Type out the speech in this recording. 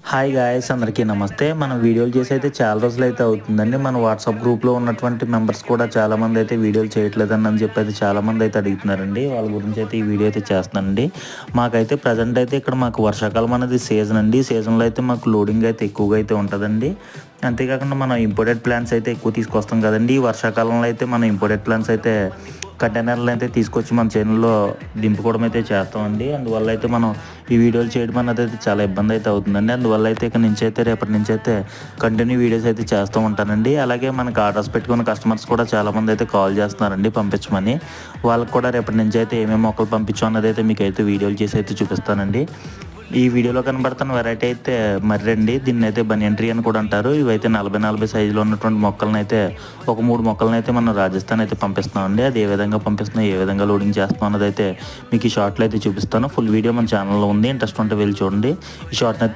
Hi guys, అందరికీ నమస్తే. మనం వీడియోలు చేసి అయితే చాలా రోజులు అయితే అవుతుందండి. మన వాట్సాప్ గ్రూప్లో ఉన్నటువంటి మెంబర్స్ కూడా చాలామంది అయితే వీడియోలు చేయట్లేదని అని చెప్పి అయితే చాలామంది అయితే అడుగుతున్నారండి. వాళ్ళ గురించి అయితే ఈ వీడియో అయితే చేస్తానండి. మాకైతే ప్రజెంట్ అయితే ఇక్కడ మాకు వర్షాకాలం అనేది సీజన్ అండి. సీజన్లో అయితే మాకు లోడింగ్ అయితే ఎక్కువగా అయితే ఉంటుందండి. అంతేకాకుండా మనం ఇంపోర్టెడ్ ప్లాన్స్ అయితే ఎక్కువ తీసుకొస్తాం కదండి. ఈ వర్షాకాలంలో అయితే మనం ఇంపోర్టెడ్ ప్లాన్స్ అయితే కంటైనర్లు అయితే తీసుకొచ్చి మన చేనులో దింపుకోవడం అయితే చేస్తామండి. అందువల్ల అయితే మనం ఈ వీడియోలు చేయడం అన్నది అయితే చాలా ఇబ్బంది అయితే అవుతుందండి. అందువల్ల అయితే ఇక నుంచి అయితే రేపటి నుంచి అయితే కంటిన్యూ వీడియోస్ అయితే చేస్తూ ఉంటానండి. అలాగే మనకు ఆర్డర్స్ పెట్టుకున్న కస్టమర్స్ కూడా చాలామంది అయితే కాల్ చేస్తున్నారండి పంపించమని. వాళ్ళకి కూడా రేపటి నుంచి అయితే ఏమేమి మొక్కలు పంపించాం అన్నది అయితే మీకు అయితే వీడియోలు చేసి అయితే చూపిస్తానండి. ఈ వీడియోలో కనబడుతున్న వెరైటీ అయితే మర్రండి. దీన్ని అయితే బనియన్ ట్రీ అని కూడా అంటారు. ఇవైతే 40-40 సైజులో ఉన్నటువంటి మొక్కలను అయితే ఒక 3 మొక్కలను అయితే మనం రాజస్థాన్ అయితే పంపిస్తున్నామండి. అది ఏ విధంగా పంపిస్తున్నాం, ఏ విధంగా లోడింగ్ చేస్తాం అన్నది అయితే మీకు ఈ షార్ట్లో అయితే చూపిస్తాను. ఫుల్ వీడియో మన ఛానల్లో ఉంది. ఇంట్రెస్ట్ ఉంటే వెళ్ళి చూడండి. ఈ షార్ట్ని అయితే